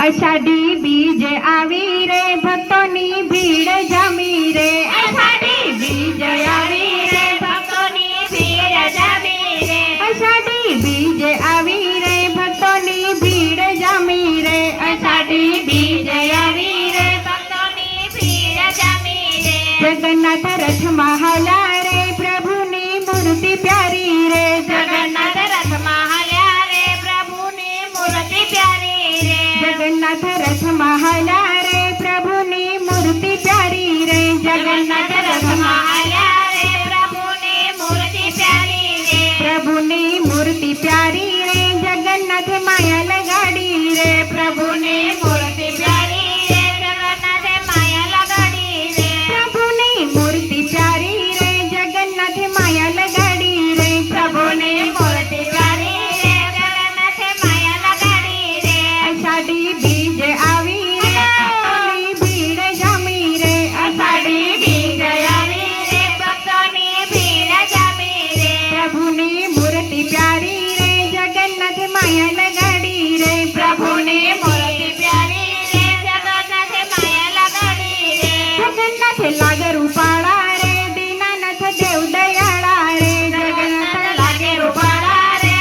અષાઢી બીજ આવી રે ભક્તોની ભીડ જામી રે અષાઢી બીજ આવી રે ભક્તોની ભીડ જામી રે અષાઢી બીજ આવી રે ભક્તોની ભીડ જામી રે અષાઢી બીજ આવી રે ભક્તોની ભીડ જામી રે જગન્નાથ રથમાં હાલ્યા રે પ્રભુની મૂર્તિ પ્યારી રે જગન્નાથ રથમાં હાલ્યા રે પ્રભુની મૂર્તિ પ્યારી રે જગન્નાથ રથમાં હાલ્યા રે પ્રભુની મૂર્તિ પ્યારી રે જગન્નાથ રથમાં હાલ્યા રે પ્રભુની મૂર્તિ પ્યારી રે પ્રભુની મૂર્તિ પ્યારી રે જગન્નાથ માયા લગાડી રે પ્રભુની મૂર્તિ પ્યારી રે જગન્નાથે માયા લગાડી રે પ્રભુની મૂર્તિ પ્યારી રે જગન્નાથ માયા લગાડી રે પ્રભુની મૂર્તિ પ્યારી રે જગન્નાથે માયા લગાડી રે અષાઢી બીજ આવી રે ભક્તોની ભીડ જામી રે અષાઢી બીજ આવી રે ભક્તોની ભીડ જામી રે પ્રભુની મૂર્તિ પ્યારી રે જગન્નાથ માયા લગાડી રે પ્રભુની મૂર્તિ પ્યારી રે જગન્નાથે માયા લગાડી રે જગન્નાથ લાગે રૂપાળા રે દીનાનાથ દેવ દયાળા રે જગન્નાથ લાગે રૂપાળા રે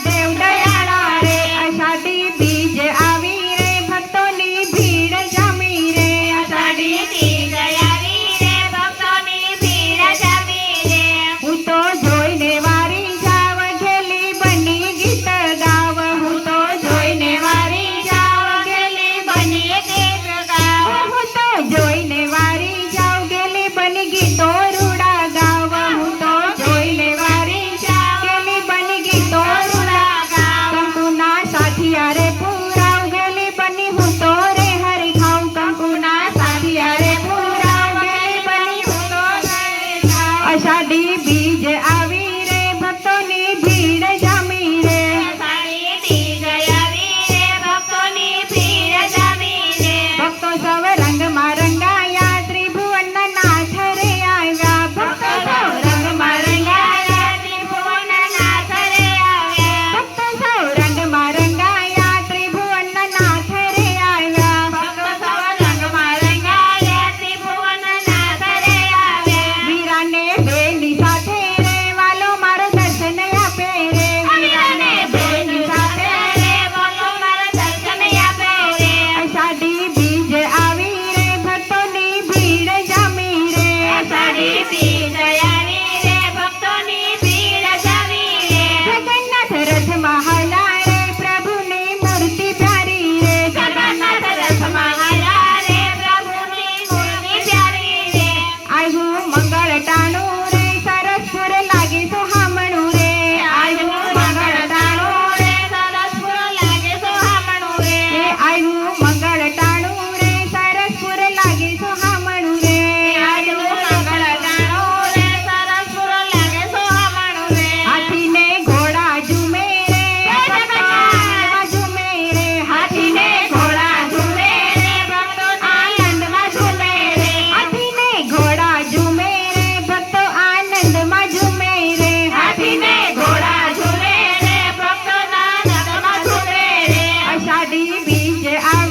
દેવ દયાળા રે અષાઢી બીજ આવી રે ભક્તોની ભીડ જામી રે અષાઢી બીજ આવી રે ભક્તોની ભીડ જામી રે હું તો જોઈને વારી જાવ ઘેલી બની ગીત ગાવ હું તો જોઈને વારી જાવ ગેલી બની ગીત ગાવ હું તો જોઈને વારી જાવ ગેલી બની ગીતો રૂડા ગાવ હું તો જોઈને વારી જાવ ગેલી બની ગીતો રૂડા ગાવ કંકુના સાથિયા રે પુરાવ ગેલી બની હું તો રે હરી ખાઉં કંકુના સાથિયા રે પુરાવ ગેલી બની હું તો રે ખાઉં અષાઢી બીજ આવી રે ભક્તોની ભીડ જામી રે અષાઢી બીજ આવી રે ભક્તોની ભીડ જામી રે ભક્તો સૌ રંગમાં રંગાયા ત્રિભુવનના નાથ રે આવ્યા ભક્તો સૌ રંગમાં રંગાયા ત્રિભુવનના નાથ રે આવ્યા ભક્તો સૌ રંગમાં રંગાયા ત્રિભુવનના નાથ રે આવ્યા ભક્તો સૌ રંગમાં રંગાયા ત્રિભુવનના નાથ રે આવ્યા વીરાને બેની સાથે રે વાલો મારો દર્શન આપે રે વીરાને બેની સાથે રે વાલો મારો દર્શન આપે રે અષાઢી બીજ આવી રે ભક્તોની ભીડ જામી રે અષાઢી બીજ આવી રે ભક્તોની ભીડ જામી રે જગન્નાથ રથમાં હાલ્યા રે પ્રભુની મૂર્તિ પ્યારી રે જગન્નાથ રથમાં હાલ્યા રે પ્રભુની મૂર્તિ પ્યારી રે આવ્યું મંગળ ટાણું રે સરસપુર લાગે સોહામણું રે આવ્યું મંગળ ટાણું રે સરસપુર લાગે સોહામણું રે આવ્યું મંગળ ટાણું રે સરસપુર લાગે સોહામણું રે આવ્યું મંગળ ટાણું રે સરસપુર લાગે સોહામણું રે હાથીને ઘોડા ઝૂમે રે આનંદમાં ઝૂમે રે હાથીને ઘોડા ઝૂમે રે ભક્તો આનંદમાં ઝૂમે રે હાથીને ઘોડા ઝૂમે રે ભક્તો આનંદમાં ઝૂમે રે હાથીને ઘોડા ઝૂમે રે ભક્તો આનંદમાં ઝૂમે રે અષાઢી બીજ આવી